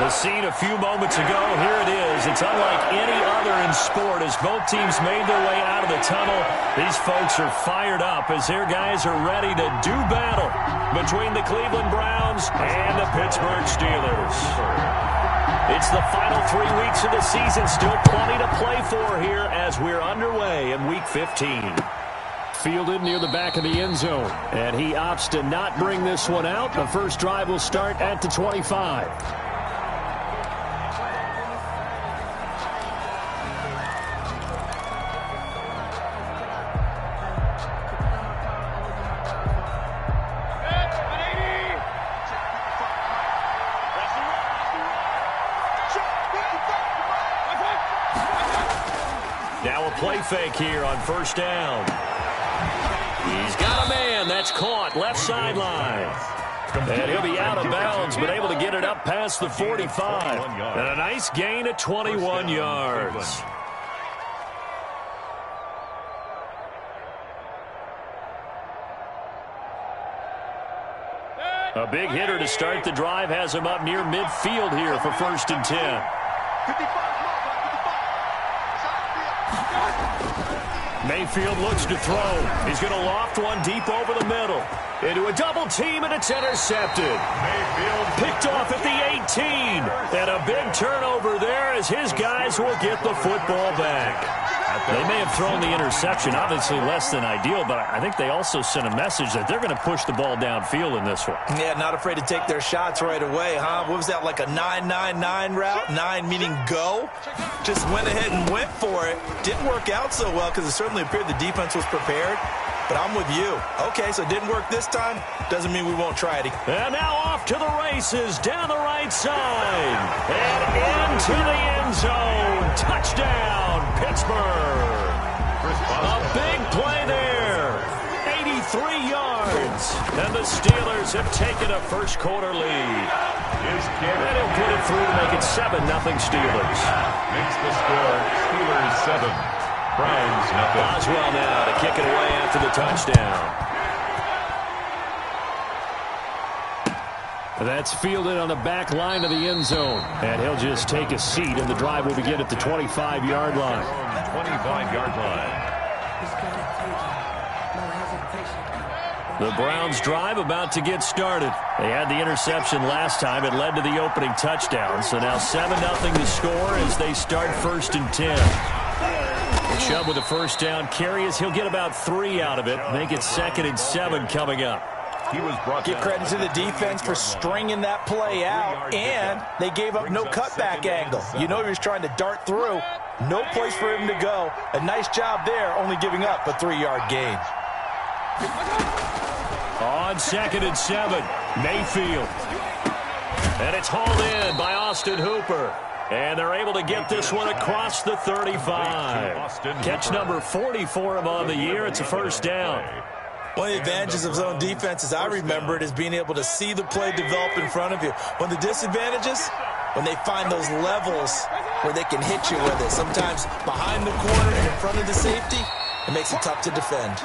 The scene a few moments ago, here it is. It's unlike any other in sport as both teams made their way out of the tunnel. These folks are fired up as their guys are ready to do battle between the Cleveland Browns and the Pittsburgh Steelers. It's the final 3 weeks of the season. Still plenty to play for here as we're underway in Week 15. Fielded near the back of the end zone. And he opts to not bring this one out. The first drive will start at the 25. Now a play fake here on first down. He's got a man. That's caught. Left sideline. And he'll be out of bounds, but able to get it up past the 45. And a nice gain of 21 yards. A big hitter to start the drive has him up near midfield here for 1st and 10. Mayfield looks to throw. He's going to loft one deep over the middle. Into a double team, and it's intercepted. Mayfield picked off at the 18. And a big turnover there as his guys will get the football back. They may have thrown the interception, obviously less than ideal, but I think they also sent a message that they're going to push the ball downfield in this one. Yeah, not afraid to take their shots right away, huh? What was that, like a 9-9-9 route? 9 meaning go? Just went ahead and went for it. Didn't work out so well because it certainly appeared the defense was prepared. But I'm with you. Okay, so it didn't work this time. Doesn't mean we won't try it again. And now off to the races down the right side. And into the end zone. Touchdown, Pittsburgh. A big play there. 83 yards. And the Steelers have taken a first quarter lead. And he'll put it through to make it 7-0 Steelers. Makes the score Steelers 7. Browns nothing. Boswell now to kick it away after the touchdown. That's fielded on the back line of the end zone. And he'll just take a seat, and the drive will begin at the 25-yard line. 25-yard line. The Browns drive about to get started. They had the interception last time. It led to the opening touchdown. So now 7-0 to score as they start 1st and 10. Chubb with a first down carry as he'll get about 3 out of it. Make it 2nd and 7 coming up. Give credit to the defense for stringing that play out, and they gave up no cutback angle. You know he was trying to dart through. No place for him to go. A nice job there, only giving up a 3-yard gain. On 2nd and 7, Mayfield. And it's hauled in by Austin Hooper. And they're able to get this one across the 35. Catch number 40 for him on the year. It's a first down. One of the advantages of zone defense, as I remember it, is being able to see the play develop in front of you. One of the disadvantages, when they find those levels where they can hit you with it. Sometimes behind the corner and in front of the safety, it makes it tough to defend.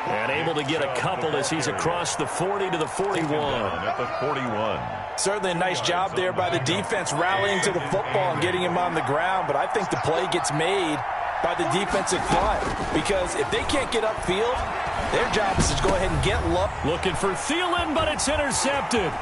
And able to get a couple as he's across the 40 to the 41. At the 41. Certainly a nice job there by the defense rallying to the football and getting him on the ground, but I think the play gets made by the defensive front because if they can't get upfield, their job is to go ahead and get low. Looking for Thielen, but it's intercepted.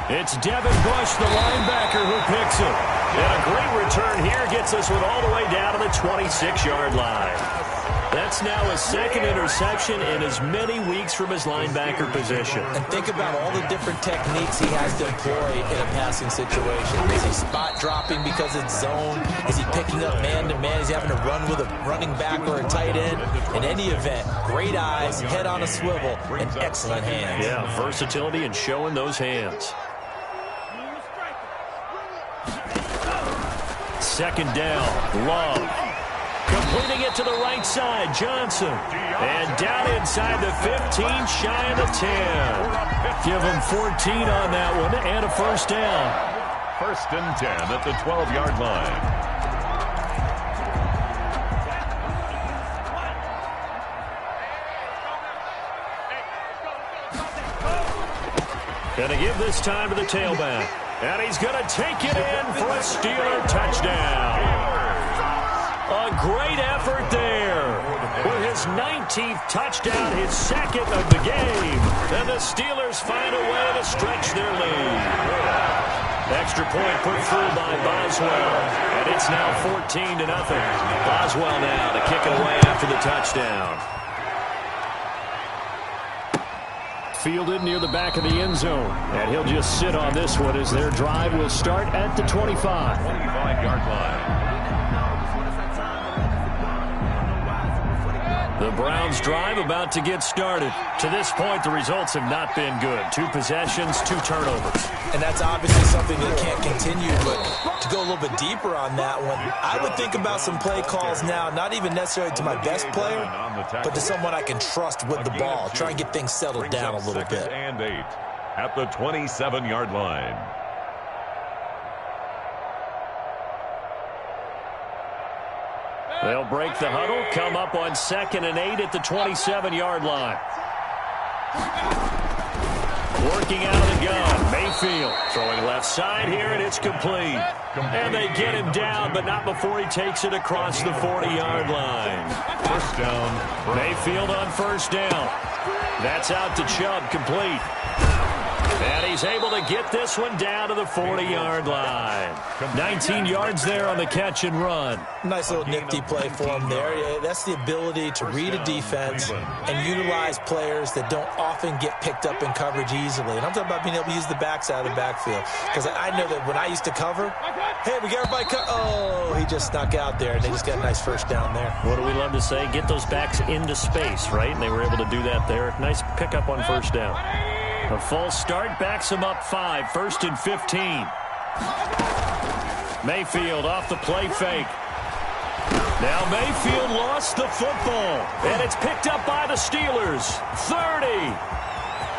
It's Devin Bush, the linebacker, who picks it. And a great return here gets us all the way down to the 26-yard line. That's now his 2nd interception in as many weeks from his linebacker position. And think about all the different techniques he has to employ in a passing situation. Is he spot dropping because it's zone? Is he picking up man-to-man? Is he having to run with a running back or a tight end? In any event, great eyes, head on a swivel, and excellent hands. Yeah, versatility and showing those hands. 2nd down, Love. Completing it to the right side, Johnson. And down inside the 15, shy of the 10. Give him 14 on that one and a first down. 1st and 10 at the 12-yard line. Gonna give this time to the tailback. And he's going to take it in for a Steeler touchdown. A great effort there. With his 19th touchdown, his second of the game. And the Steelers find a way to stretch their lead. Extra point put through by Boswell. And it's now 14-0. Boswell now to kick it away after the touchdown. Fielded near the back of the end zone. And he'll just sit on this one as their drive will start at the 25. 25-yard line. The Browns drive about to get started. To this point, the results have not been good. 2 possessions, 2 turnovers. And that's obviously something that can't continue, but to go a little bit deeper on that one, I would think about some play calls now, not even necessarily to my best player, but to someone I can trust with the ball. Try and get things settled down a little bit. And 8 at the 27-yard line. They'll break the huddle, come up on 2nd and 8 at the 27-yard line. Working out of the gun, Mayfield throwing left side here, and it's complete. And they get him down, but not before he takes it across the 40-yard line. First down. Mayfield on first down. That's out to Chubb, complete. And he's able to get this one down to the 40-yard line. 19 yards there on the catch and run. Nice little nifty play for him there. That's the ability to read a defense and utilize players that don't often get picked up in coverage easily. And I'm talking about being able to use the backside of the backfield. Because I know that when I used to cover, hey, we got everybody oh, he just snuck out there, and they just got a nice first down there. What do we love to say? Get those backs into space, right? And they were able to do that there. Nice pickup on first down. A false start backs him up 5, 1st and 15. Mayfield off the play fake. Now Mayfield lost the football, and it's picked up by the Steelers. 30,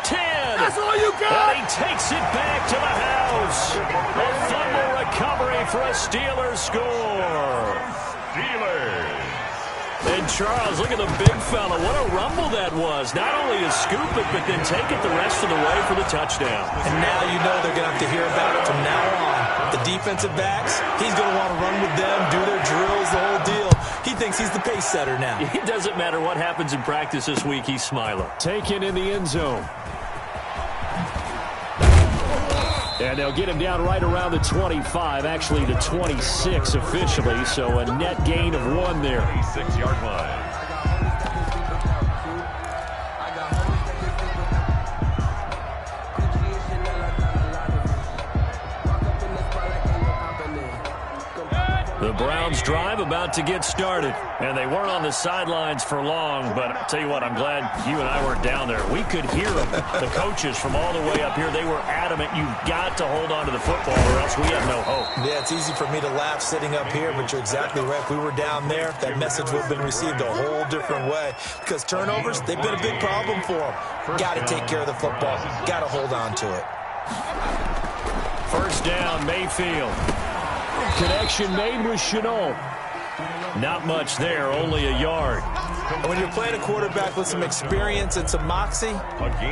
10. That's all you got. And he takes it back to the house. A fumble recovery for a Steelers score. Steelers. And Charles, look at the big fella. What a rumble that was. Not only to scoop it, but then take it the rest of the way for the touchdown. And now you know they're going to have to hear about it from now on. The defensive backs, he's going to want to run with them, do their drills, the whole deal. He thinks he's the pace setter now. It doesn't matter what happens in practice this week, he's smiling. Taken in the end zone. And they'll get him down right around the 25, actually the 26 officially, so a net gain of 1 there. 26-yard line. The Browns drive about to get started. And they weren't on the sidelines for long, but I'll tell you what, I'm glad you and I weren't down there. We could hear them, the coaches from all the way up here. They were adamant, you've got to hold on to the football or else we have no hope. Yeah, it's easy for me to laugh sitting up here, but you're exactly right. If we were down there, that message would have been received a whole different way. Because turnovers, they've been a big problem for them. Got to take care of the football. Got to hold on to it. First down, Mayfield. Connection made with Chenault. Not much there, only a yard. And when you're playing a quarterback with some experience and some moxie,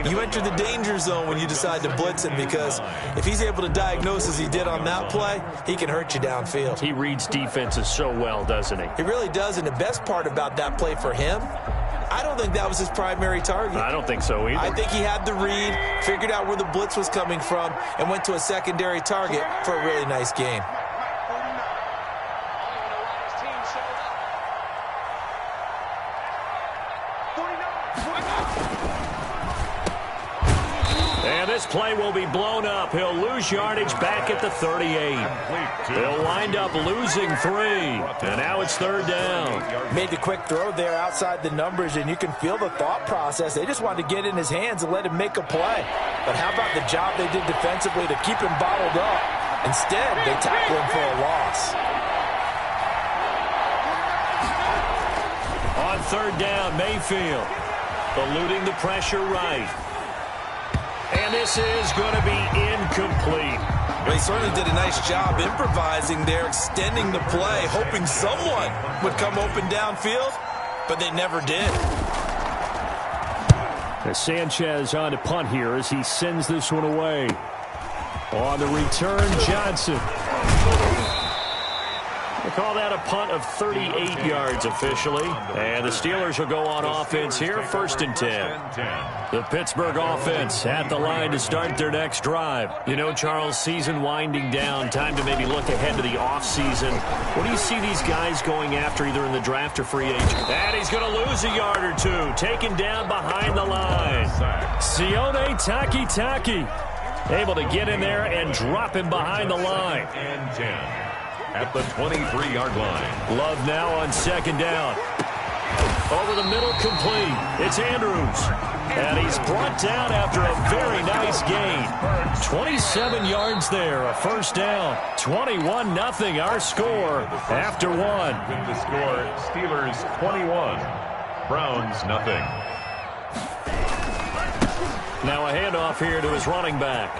you enter the danger zone when you decide to blitz him, because if he's able to diagnose as he did on that play, he can hurt you downfield. He reads defenses so well, doesn't he? He really does, and the best part about that play for him, I don't think that was his primary target. I don't think so either. I think he had the read, figured out where the blitz was coming from, and went to a secondary target for a really nice game. This play will be blown up. He'll lose yardage back at the 38. They'll wind up losing 3. And now it's 3rd down. Made the quick throw there outside the numbers, and you can feel the thought process. They just wanted to get in his hands and let him make a play. But how about the job they did defensively to keep him bottled up? Instead, they tackle him for a loss. On 3rd down, Mayfield eluding the pressure right. And this is going to be incomplete. Well, he certainly did a nice job improvising there, extending the play, hoping someone would come open downfield, but they never did. Sanchez on to punt here as he sends this one away. On the return, Johnson. They call that a punt of 38 yards officially. And the Steelers will go on offense here, 1st and 10. The Pittsburgh offense at the line to start their next drive. You know, Charles, season winding down, time to maybe look ahead to the offseason. What do you see these guys going after either in the draft or free agent? And he's going to lose a yard or two, taken down behind the line. Sione Takitaki able to get in there and drop him behind the line. And 10. At the 23-yard line. Love now on 2nd down. Over the middle, complete. It's Andrews. And he's brought down after a very nice gain. 27 yards there, a 1st down. 21-0 our score after 1. With the score, Steelers 21, Browns 0. Now a handoff here to his running back.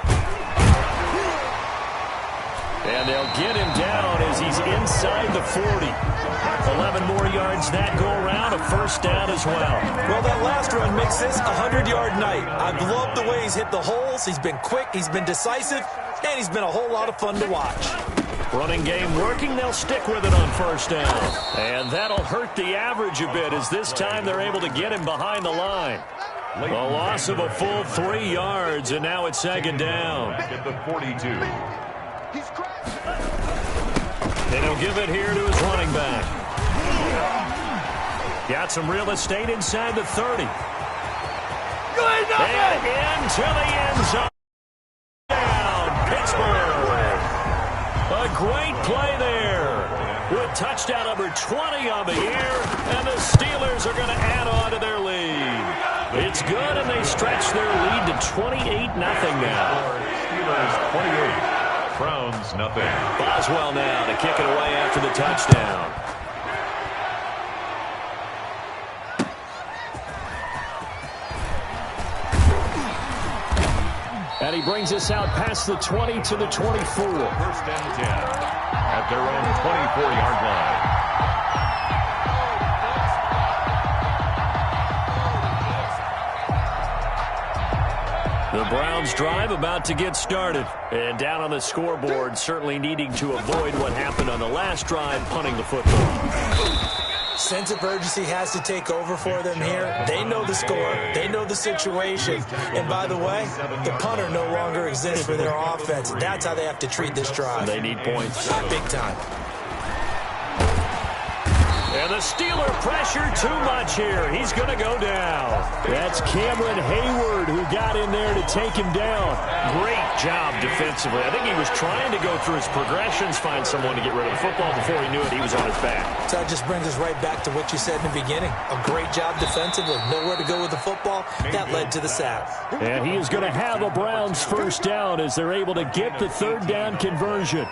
And they'll get him down as he's inside the 40. 11 more yards that go around, a 1st down as well. Well, that last run makes this a 100-yard night. I've loved the way he's hit the holes. He's been quick, he's been decisive, and he's been a whole lot of fun to watch. Running game working, they'll stick with it on 1st down. And that'll hurt the average a bit as this time they're able to get him behind the line. A loss of a full 3 yards, and now it's 2nd down. At the 42. And he'll give it here to his running back. Got some real estate inside the 30. And into the end zone. Down, Pittsburgh. A great play there. With touchdown number 20 on the year. And the Steelers are going to add on to their lead. It's good, and they stretch their lead to 28-0 now. Steelers 28. Browns 0. Boswell now to kick it away after the touchdown. And he brings us out past the 20 to the 24. 1st and 10 at their own 24-yard line. The Browns drive about to get started. And down on the scoreboard, certainly needing to avoid what happened on the last drive, punting the football. Sense of urgency has to take over for them here. They know the score. They know the situation. And by the way, the punter no longer exists for their offense. That's how they have to treat this drive. They need points. Big time. And the Steeler pressure too much here. He's going to go down. That's Cameron Hayward who got in there to take him down. Great job defensively. I think he was trying to go through his progressions, find someone to get rid of the football. Before he knew it, he was on his back. So that just brings us right back to what you said in the beginning. A great job defensively. Nowhere to go with the football. That led to the sack. And he is going to have a Browns 1st down as they're able to get the 3rd down conversion.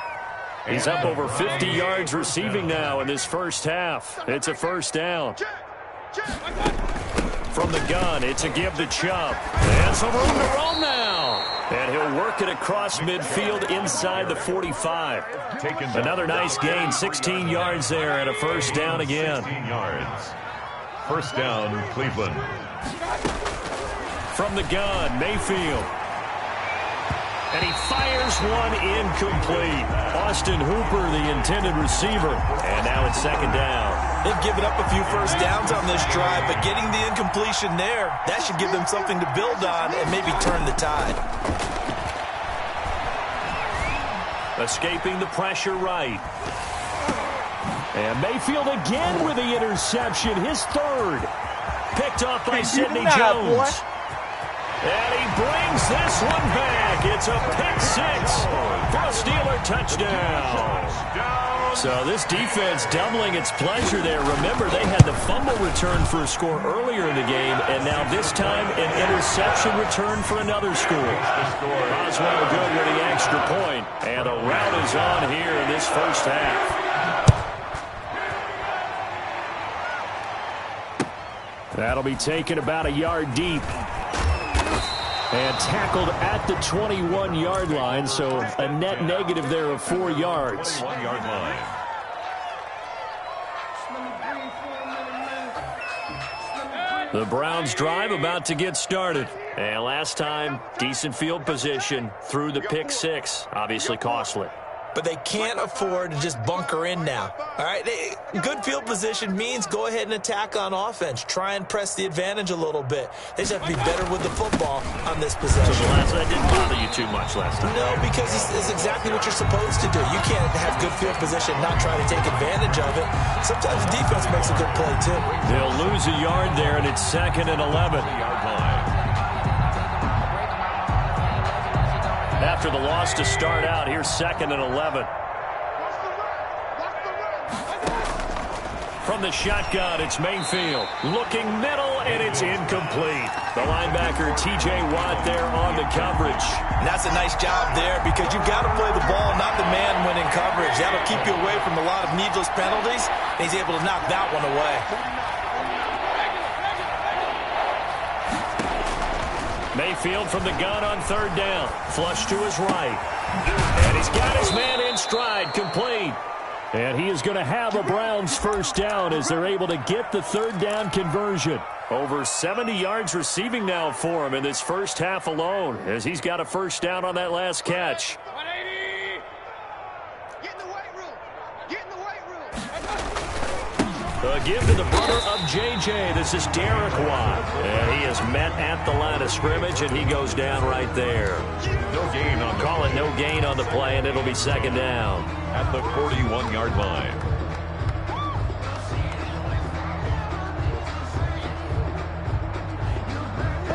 He's up over 50 yards receiving now in this 1st half. It's a 1st down. From the gun, it's a give to Chubb. And some room to roam now. And he'll work it across midfield inside the 45. Another nice gain, 16 yards there, and a 1st down again. 16 yards. 1st down, Cleveland. From the gun, Mayfield. And he fires one incomplete. Austin Hooper, the intended receiver. And now it's 2nd down. They've given up a few 1st downs on this drive, but getting the incompletion there, that should give them something to build on and maybe turn the tide. Escaping the pressure right. And Mayfield again with the interception, his 3rd. Picked off by Sidney Jones. And he brings this one back. It's a pick 6 for a Steeler touchdown. So this defense doubling its pleasure there. Remember, they had the fumble return for a score earlier in the game, and now this time an interception return for another score. Boswell good with the extra point, and the rout is on here in this 1st half. That'll be taken about a yard deep. And tackled at the 21-yard line, so a net negative there of 4 yards. 1-yard line. The Browns drive about to get started. And last time, decent field position through the pick six. Obviously costly. But they can't afford to just bunker in now. All right, good field position means go ahead and attack on offense. Try and press the advantage a little bit. They just have to be better with the football on this possession. So that didn't bother you too much last time? No, because it's exactly what you're supposed to do. You can't have good field position and not try to take advantage of it. Sometimes the defense makes a good play, too. They'll lose a yard there, and it's 2nd and 11. After the loss to start out, here's 2nd and 11. From the shotgun, it's Mayfield. Looking middle, and it's incomplete. The linebacker, T.J. Watt, there on the coverage. And that's a nice job there because you've got to play the ball, not the man when in coverage. That'll keep you away from a lot of needless penalties. And he's able to knock that one away. Mayfield from the gun on 3rd down. Flush to his right. And he's got his man in stride, complete. And he is going to have a Browns first down as they're able to get the 3rd down conversion. Over 70 yards receiving now for him in this first half alone as he's got a first down on that last catch. 180. Get in the weight room. Get in the weight room. A give to the brother of J.J. This is Derek Watt. And he is met at the line of scrimmage, and he goes down right there. No gain on Call it no gain on the play, and it'll be 2nd down. At the 41-yard line.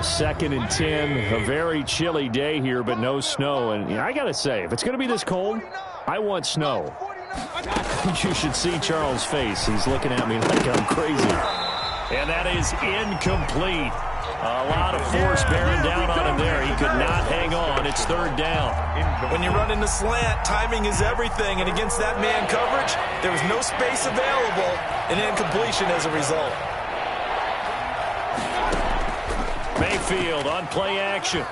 Second and 10. A very chilly day here, but no snow. And I got to say, if it's going to be this cold, I want snow. You should see Charles' face. He's looking at me like I'm crazy. And that is incomplete. A lot of force bearing down on him there. He could not hang on. It's 3rd down. When you run in the slant, timing is everything. And against that man coverage, there was no space available, and incompletion as a result. Mayfield on play action.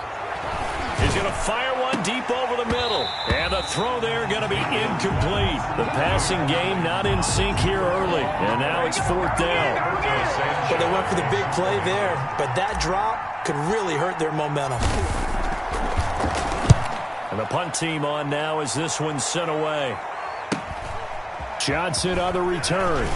He's going to fire one deep over the middle. And the throw there going to be incomplete. The passing game not in sync here early. And now it's 4th down. Well, they went for the big play there, but that drop could really hurt their momentum. And the punt team on now as this one's sent away. Johnson on the return.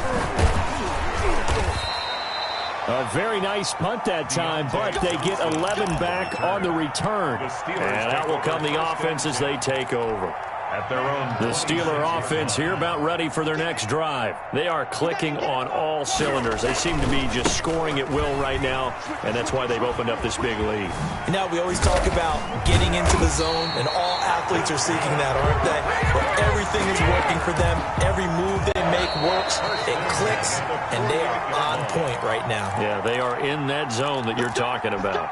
A very nice punt that time, but they get 11 back on the return. And out will come the offense as they take over. At their own. The Steeler offense here about ready for their next drive. They are clicking on all cylinders. They seem to be just scoring at will right now, and that's why they've opened up this big lead. You know, we always talk about getting into the zone, and all athletes are seeking that, aren't they? Where everything is working for them. Every move they make works. It clicks, and they are on point right now. Yeah, they are in that zone that you're talking about.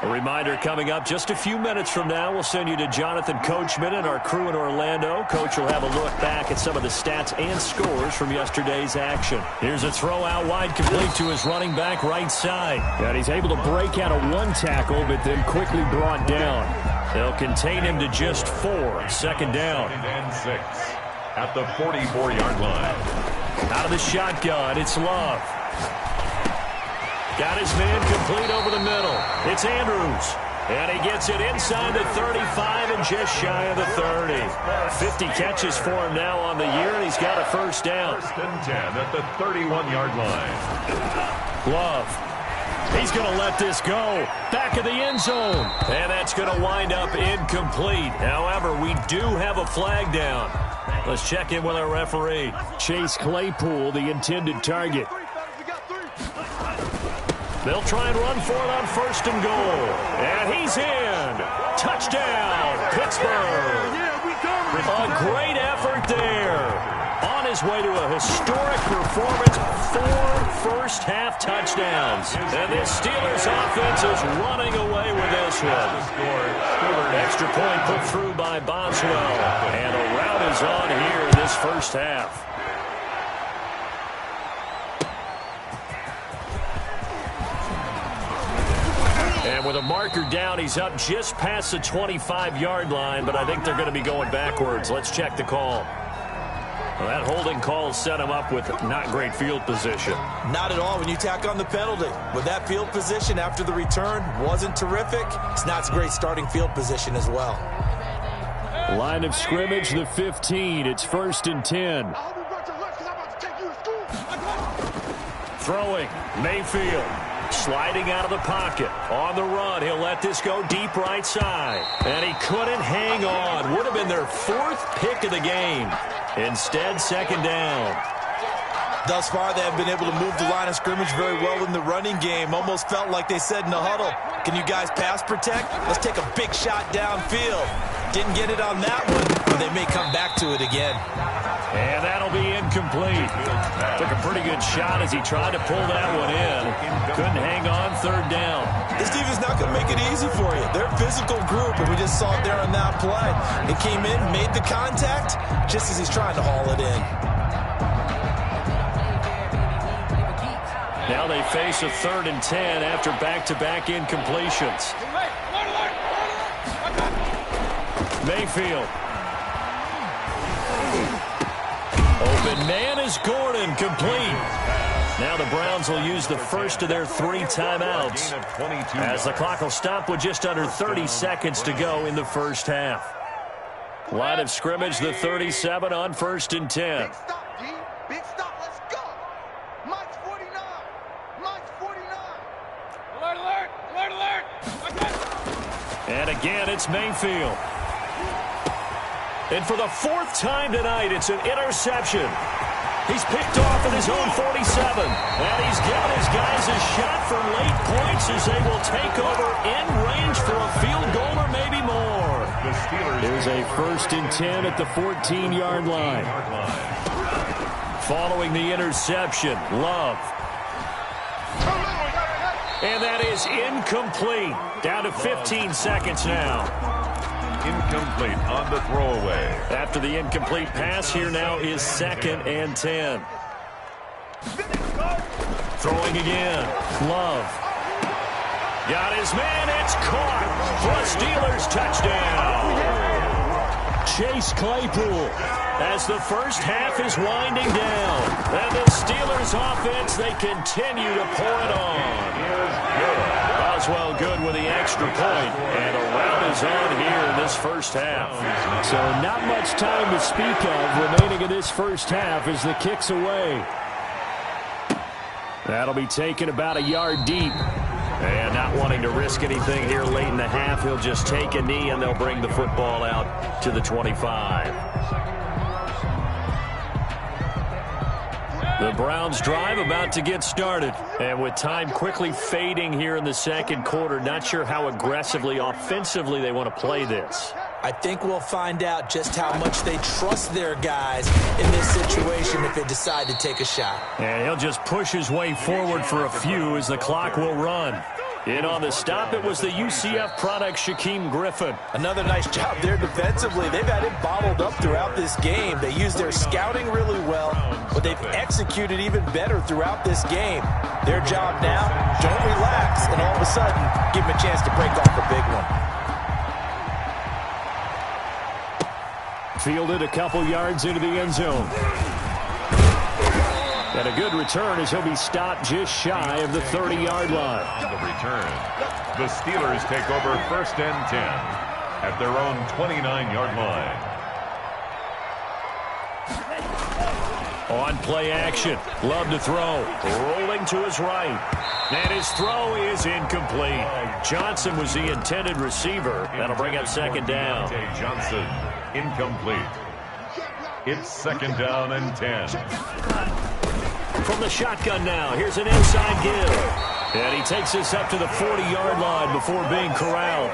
A reminder coming up just a few minutes from now, we'll send you to Jonathan Coachman and our crew in Orlando. Coach will have a look back at some of the stats and scores from yesterday's action. Here's a throw out wide, complete to his running back right side. And he's able to break out of one tackle, but then quickly brought down. They'll contain him to just 4. 2nd down. 2nd and 6. At the 44-yard line. Out of the shotgun, it's Love. Got his man complete over the middle. It's Andrews. And he gets it inside the 35 and just shy of the 30. 50 catches for him now on the year, and he's got a first down. 1st and 10 at the 31-yard line. Love. He's going to let this go. Back of the end zone. And that's going to wind up incomplete. However, we do have a flag down. Let's check in with our referee. Chase Claypool, the intended target. They'll try and run for it on 1st and goal. And he's in. Touchdown, Pittsburgh. A great effort there. On his way to a historic performance, 4 first-half touchdowns. And this Steelers offense is running away with this one. Extra point put through by Boswell. And a rout is on here in this first half. And with a marker down, he's up just past the 25-yard line, but I think they're going to be going backwards. Let's check the call. Well, that holding call set him up with not great field position. Not at all when you tack on the penalty. With that field position after the return wasn't terrific, it's not a great starting field position as well. Line of scrimmage, the 15. It's 1st and 10. Throwing, Mayfield. Sliding out of the pocket. On the run, he'll let this go deep right side. And he couldn't hang on. Would have been their 4th pick of the game. Instead, 2nd down. Thus far, they have been able to move the line of scrimmage very well in the running game. Almost felt like they said in the huddle, can you guys pass protect? Let's take a big shot downfield. Didn't get it on that one, but they may come back to it again. And that'll be incomplete. Took a pretty good shot as he tried to pull that one in. Couldn't hang on, 3rd down. This defense not going to make it easy for you. They're a physical group, and we just saw it there on that play. It came in, made the contact, just as he's trying to haul it in. Now they face a 3rd and 10 after back-to-back incompletions. Mayfield. Open man is Gordon, complete. Now the Browns will use the first of their 3 timeouts as the clock will stop with just under 30 seconds to go in the first half. Line of scrimmage, the 37 on 1st and 10. Big stop, D. Big stop. Let's go. Mike's 49. Mike's 49. Alert, alert. Alert, alert. And again, it's Mayfield. And for the 4th time tonight, it's an interception. He's picked off at his own 47. And he's given his guys a shot for late points as they will take over in range for a field goal or maybe more. Here's a 1st and 10 at the 14-yard line. Following the interception, Love. And that is incomplete. Down to 15 seconds now. Incomplete on the throwaway. After the incomplete pass, here now is 2nd and 10. Throwing again. Love. Got his man. It's caught for a Steelers touchdown. Chase Claypool as the first half is winding down. And the Steelers offense, they continue to pour it on. Boswell good with the extra point, and a rout is on here in this first half. So not much time to speak of remaining in this first half as the kick's away. That'll be taken about a yard deep. And not wanting to risk anything here late in the half, he'll just take a knee and they'll bring the football out to the 25. The Browns drive about to get started. And with time quickly fading here in the 2nd quarter, not sure how aggressively, offensively they want to play this. I think we'll find out just how much they trust their guys in this situation if they decide to take a shot. And he'll just push his way forward for a few as the clock will run. In on the stop, it was the UCF product, Shaquem Griffin. Another nice job there defensively. They've had him bottled up throughout this game. They used their scouting really well, but they've executed even better throughout this game. Their job now, don't relax, and all of a sudden, give them a chance to break off a big one. Fielded a couple yards into the end zone. And a good return as he'll be stopped just shy of the 30-yard line. On the return, the Steelers take over 1st and 10 at their own 29-yard line. On play action, Love to throw, rolling to his right. And his throw is incomplete. Johnson was the intended receiver. That'll bring up 2nd down. Johnson, incomplete. It's 2nd down and 10. From the shotgun now, here's an inside give. And he takes this up to the 40-yard line before being corralled.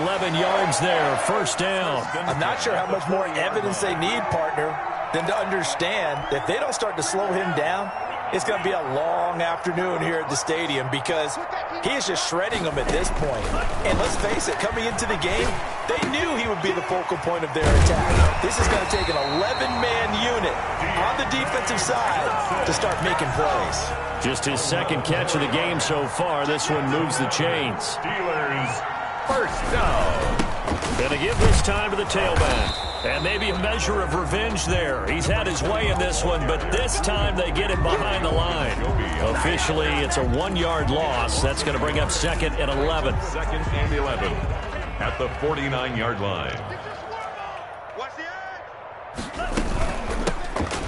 11 yards there, 1st down. I'm not sure how much more evidence they need, partner, than to understand that if they don't start to slow him down, it's going to be a long afternoon here at the stadium because he is just shredding them at this point. And let's face it, coming into the game, they knew he would be the focal point of their attack. This is going to take an 11-man unit on the defensive side to start making plays. Just his 2nd catch of the game so far. This one moves the chains. Steelers First down. Going to give this time to the tailback. And maybe a measure of revenge there. He's had his way in this one, but this time they get him behind the line. Officially, it's a 1-yard loss. That's going to bring up 2nd and 11. 2nd and 11 at the 49-yard line. Watch the edge.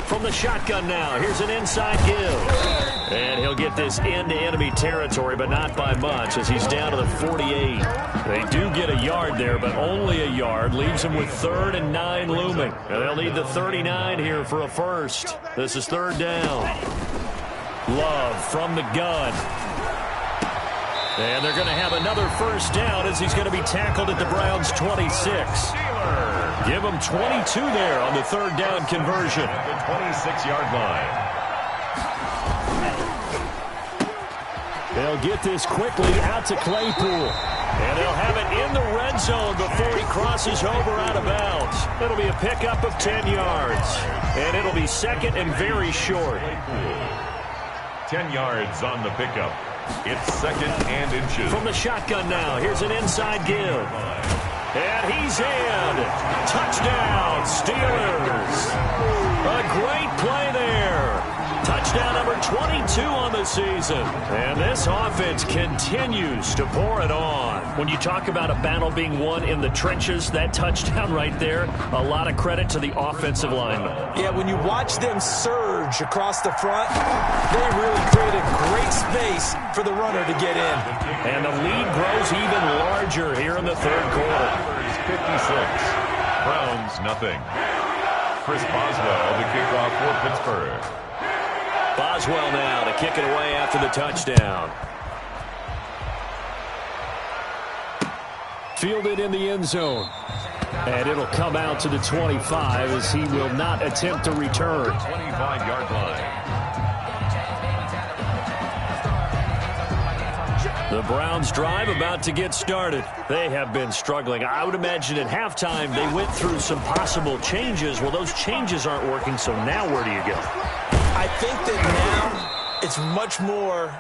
From the shotgun now, here's an inside give. And he'll get this into enemy territory, but not by much as he's down to the 48. They do get a yard there, but only a yard. Leaves him with 3rd and 9 looming. And they'll need the 39 here for a first. This is 3rd down. Love from the gun. And they're going to have another first down as he's going to be tackled at the Browns' 26. Give him 22 there on the 3rd down conversion. The 26-yard line. They'll get this quickly out to Claypool. And they'll have it in the red zone before he crosses over out of bounds. It'll be a pickup of 10 yards. And it'll be 2nd and very short. 10 yards on the pickup. It's 2nd and inches. From the shotgun now, here's an inside give. And he's in. Touchdown, Steelers. A great play there. Touchdown number 22 on the season. And this offense continues to pour it on. When you talk about a battle being won in the trenches, that touchdown right there, a lot of credit to the offensive linemen. Yeah, when you watch them surge across the front, they really created great space for the runner to get in. And the lead grows even larger here in the 3rd quarter. 56. Browns, nothing. Chris Boswell, the kickoff for Pittsburgh. Boswell now to kick it away after the touchdown. Fielded in the end zone. And it'll come out to the 25 as he will not attempt to return. 25-yard line. The Browns drive about to get started. They have been struggling. I would imagine at halftime they went through some possible changes. Well, those changes aren't working, so now where do you go? I think that now it's much more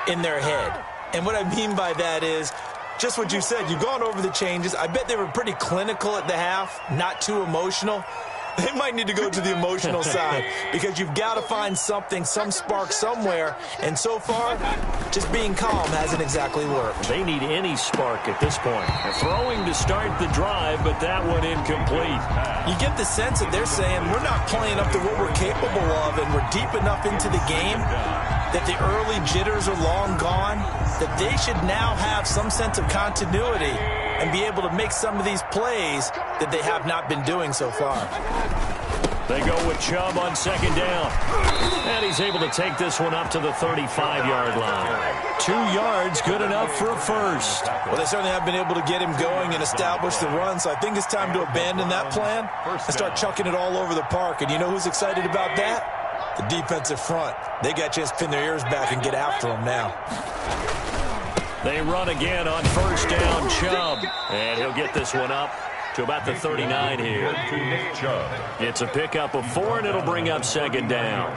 in their head. And what I mean by that is just what you said. You've gone over the changes. I bet they were pretty clinical at the half, not too emotional. They might need to go to the emotional side because you've got to find something, some spark somewhere. And so far, just being calm hasn't exactly worked. They need any spark at this point. They're throwing to start the drive, but that one incomplete. You get the sense that they're saying we're not playing up to what we're capable of, and we're deep enough into the game that the early jitters are long gone, that they should now have some sense of continuity and be able to make some of these plays that they have not been doing so far. They go with Chubb on 2nd down. And he's able to take this one up to the 35-yard line. 2 yards, good enough for a first. Well, they certainly have been able to get him going and establish the run, so I think it's time to abandon that plan and start chucking it all over the park. And you know who's excited about that? The defensive front. They got a chance to pin their ears back and get after him now. They run again on 1st down, Chubb. And he'll get this one up to about the 39 here. It's a pickup of 4, and it'll bring up 2nd down.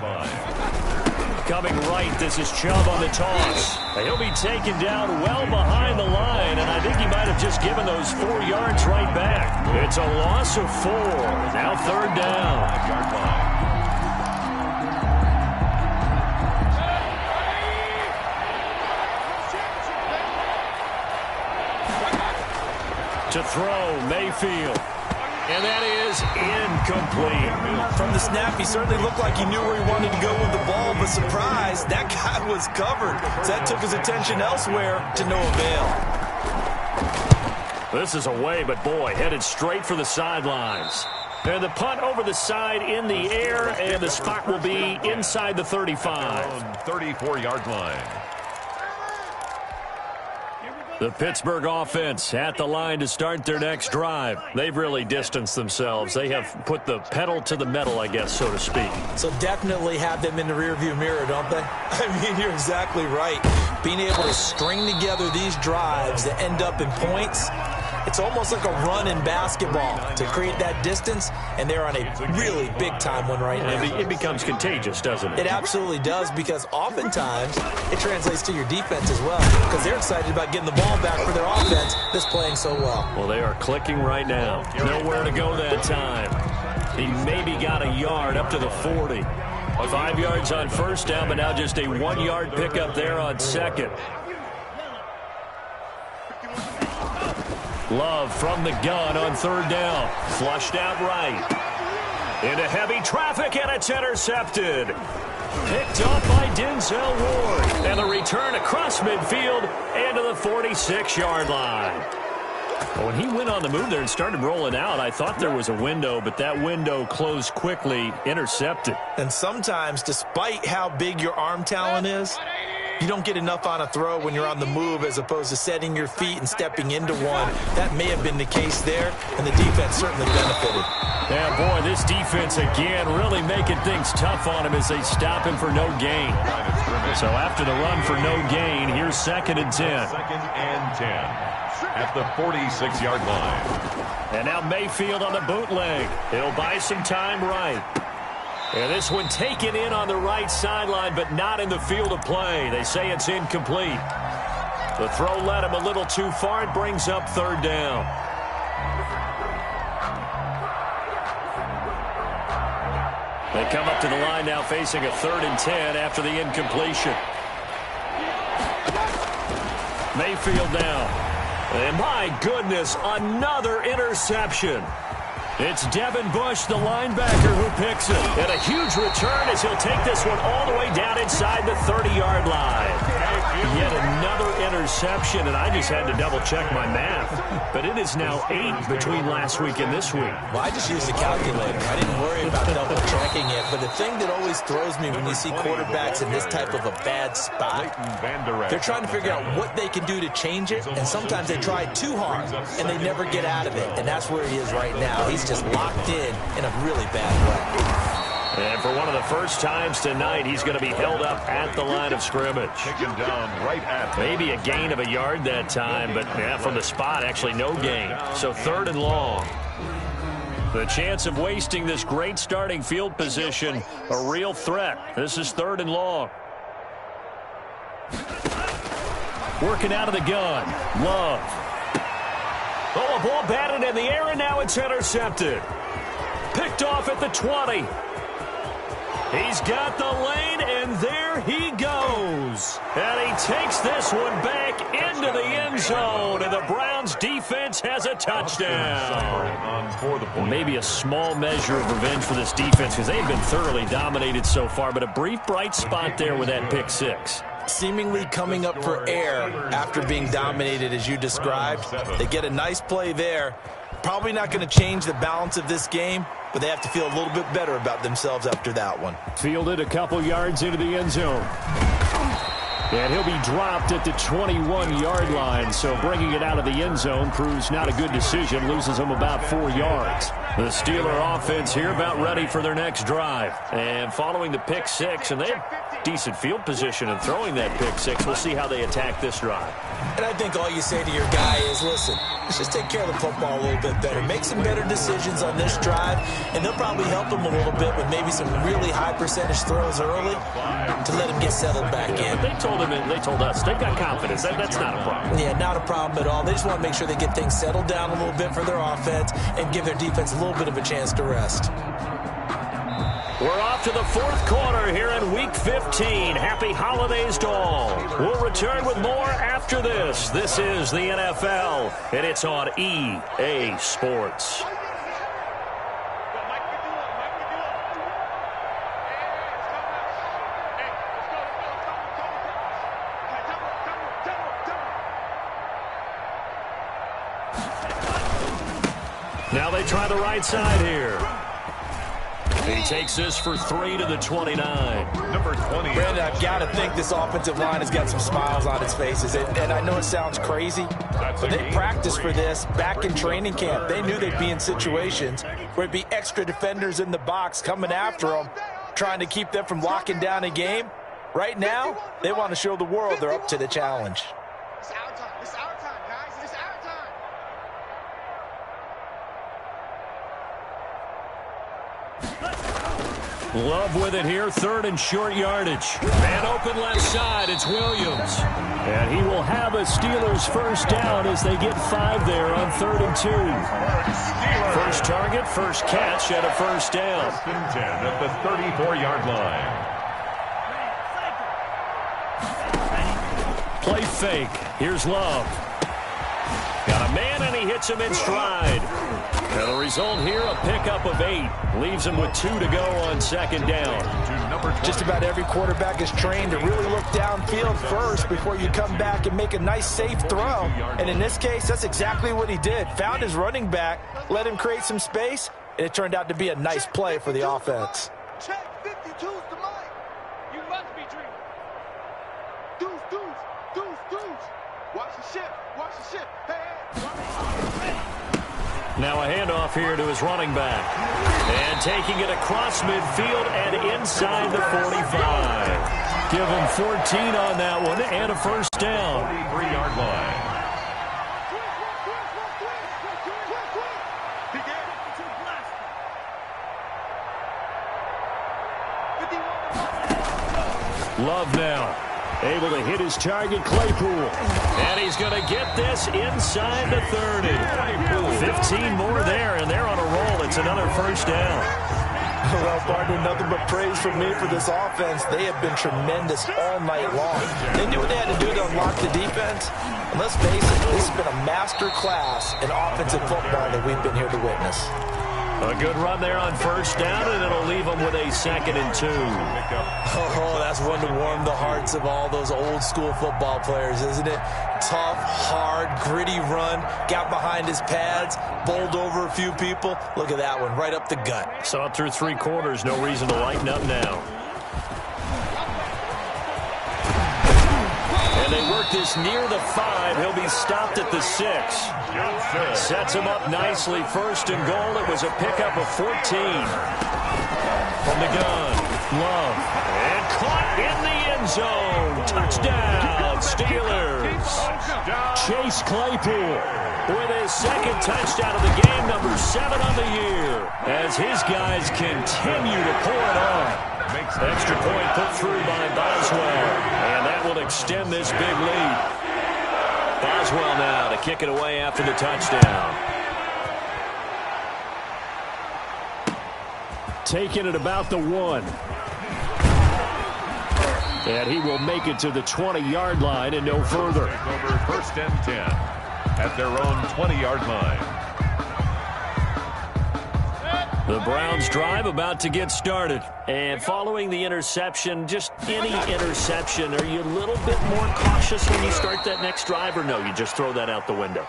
Coming right, this is Chubb on the toss. He'll be taken down well behind the line, and I think he might have just given those 4 yards right back. It's a loss of 4. Now 3rd down. To throw, Mayfield. And that is incomplete. From the snap, he certainly looked like he knew where he wanted to go with the ball, but surprise, that guy was covered. So that took his attention elsewhere to no avail. This is away, but boy, headed straight for the sidelines. And the punt over the side in the air, and the spot will be inside the 35. 34-yard line. The Pittsburgh offense at the line to start their next drive. They've really distanced themselves. They have put the pedal to the metal, I guess, so to speak. So definitely have them in the rearview mirror, don't they? I mean, you're exactly right. Being able to string together these drives that end up in points, It's almost like a run in basketball to create that distance, and they're on a really big-time one right now. It becomes contagious, doesn't it? It absolutely does, because oftentimes it translates to your defense as well, because they're excited about getting the ball back for their offense that's playing so well. Well, they are clicking right now. Nowhere to go that time. He maybe got a yard up to the 40. 5 yards on first down, but now just a 1-yard pickup there on second. Love from the gun on third down. Flushed out right. Into heavy traffic, and it's intercepted. Picked off by Denzel Ward. And the return across midfield and to the 46-yard line. When he went on the move there and started rolling out, I thought there was a window, but that window closed quickly, intercepted. And sometimes, despite how big your arm talent is, you don't get enough on a throw when you're on the move as opposed to setting your feet and stepping into one. That may have been the case there, and the defense certainly benefited. Yeah, boy, this defense again really making things tough on him as they stop him for no gain. So after the run for no gain, here's 2nd and 10. 2nd and 10 at the 46-yard line. And now Mayfield on the bootleg. He'll buy some time right. And this one taken in on the right sideline, but not in the field of play. They say it's incomplete. The throw led him a little too far. It brings up 3rd down. They come up to the line now facing a 3rd and 10 after the incompletion. Mayfield now. And my goodness, another interception. It's Devin Bush, the linebacker, who picks it. And a huge return as he'll take this one all the way down inside the 30-yard line. Yet another interception, and I just had to double-check my math. But it is now 8 between last week and this week. Well, I just used a calculator. I didn't worry about double-checking it. But the thing that always throws me when you see quarterbacks in this type of a bad spot, they're trying to figure out what they can do to change it, and sometimes they try too hard, and they never get out of it. And that's where he is right now. He's just locked in a really bad way. And for one of the first times tonight, he's going to be held up at the line of scrimmage. Taken down right at maybe a gain of a yard that time, but yeah, from the spot, actually no gain. So 3rd and long. The chance of wasting this great starting field position, a real threat. This is 3rd and long. Working out of the gun. Love. Oh, a ball batted in the air, and now it's intercepted. Picked off at the 20. He's got the lane, and there he goes. And he takes this one back into the end zone, and the Browns defense has a touchdown. Maybe a small measure of revenge for this defense because they've been thoroughly dominated so far, but a brief bright spot there with that pick 6. Seemingly coming up for air after being dominated as you described. They get a nice play there. Probably not going to change the balance of this game, but they have to feel a little bit better about themselves after that one. Fielded a couple yards into the end zone. And he'll be dropped at the 21-yard line, so bringing it out of the end zone proves not a good decision, loses him about 4 yards. The Steeler offense here about ready for their next drive. And following the pick 6, and they have decent field position in throwing that pick 6. We'll see how they attack this drive. And I think all you say to your guy is, listen, let's just take care of the football a little bit better. Make some better decisions on this drive, and they'll probably help him a little bit with maybe some really high percentage throws early to let him get settled back in. They told him, and they told us, they've got confidence. That's not a problem. Yeah, not a problem at all. They just want to make sure they get things settled down a little bit for their offense and give their defense a little bit of a chance to rest. We're off to the 4th quarter here in Week 15. Happy holidays to all. We'll return with more after this. This is the NFL, and it's on EA Sports. Now they try the right side here. He takes this for 3 to the 29. Number 20. Brandon, I've got to think this offensive line has got some smiles on its faces. And I know it sounds crazy, but they practiced for this back in training camp. They knew they'd be in situations where it'd be extra defenders in the box coming after them, trying to keep them from locking down a game. Right now, they want to show the world they're up to the challenge. It's our time. It's our time, guys. It's our time. Love with it here, 3rd and short yardage. Man open left side, it's Williams. And he will have a Steelers first down as they get 5 there on 3rd and 2. First target, first catch at a first down. 1st and 10 at the 34-yard line. Play fake. Here's Love. Got a man, and he hits him in stride. And the result here, a pickup of 8. Leaves him with 2 to go on 2nd down. Just about every quarterback is trained to really look downfield first before you come back and make a nice, safe throw. And in this case, that's exactly what he did. Found his running back, let him create some space, and it turned out to be a nice play for the offense. Check 52's to Mike. You must be dreaming. Deuce. Watch the ship. Hey. Now a handoff here to his running back. And taking it across midfield and inside the 45. Give him 14 on that one and a first down. 43-yard line. Love now. Able to hit his target, Claypool. And he's going to get this inside the 30. 15 more there, and they're on a roll. It's another first down. Well, partner, nothing but praise from me for this offense. They have been tremendous all night long. They knew what they had to do to unlock the defense. And let's face it, this has been a master class in offensive football that we've been here to witness. A good run there on first down, and it'll leave them with a 2nd and 2. Oh, that's one to warm the hearts of all those old-school football players, isn't it? Tough, hard, gritty run, got behind his pads, bowled over a few people. Look at that one, right up the gut. Saw it through 3 quarters, no reason to lighten up now. And they work this near the 5. He'll be stopped at the 6. Sets him up nicely. 1st and goal. It was a pickup of 14. From the gun, Love. And caught in the end zone. Touchdown, Steelers. Chase Claypool with his 2nd touchdown of the game, number 7 on the year, as his guys continue to pour it on. Extra point put through by Boswell, and that will extend this big lead. Boswell now to kick it away after the touchdown. Taking it about the 1. And he will make it to the 20-yard line and no further. Over 1st and 10 at their own 20-yard line. The Browns drive about to get started. And following the interception, just any interception, are you a little bit more cautious when you start that next drive, or no, you just throw that out the window?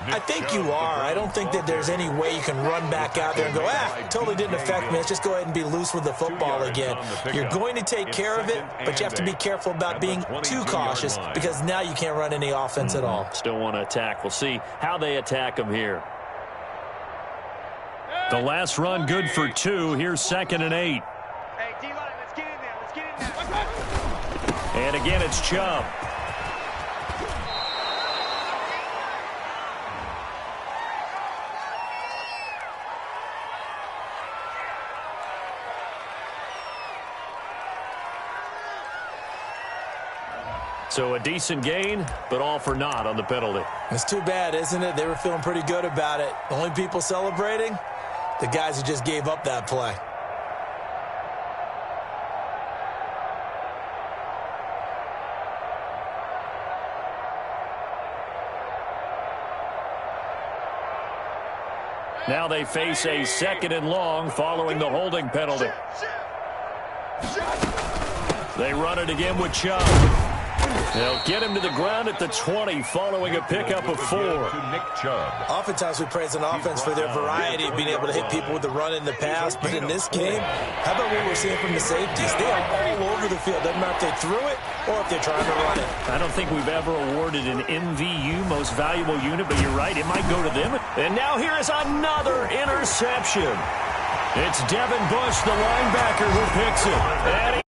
I think you are. I don't think that there's any way you can run back out there and go, totally didn't affect me. Let's just go ahead and be loose with the football again. You're going to take care of it, but you have to be careful about being too cautious because now you can't run any offense at all. Still want to attack. We'll see how they attack them here. The last run good for 2. Here's 2nd and 8. Hey, D-line, let's get in there. And again, it's Chubb. So a decent gain, but all for naught on the penalty. It's too bad, isn't it? They were feeling pretty good about it. The only people celebrating, the guys who just gave up that play. Now they face a 2nd and long following the holding penalty. They run it again with Chubb. They'll get him to the ground at the 20 following a pickup of 4. Oftentimes we praise an offense for their variety of being able to hit people with the run and the pass, but in this game, how about what we're seeing from the safeties? They are all over the field. Doesn't matter if they threw it or if they're trying to run it. I don't think we've ever awarded an MVU, most valuable unit, but you're right, it might go to them. And now here is another interception. It's Devin Bush, the linebacker, who picks it. And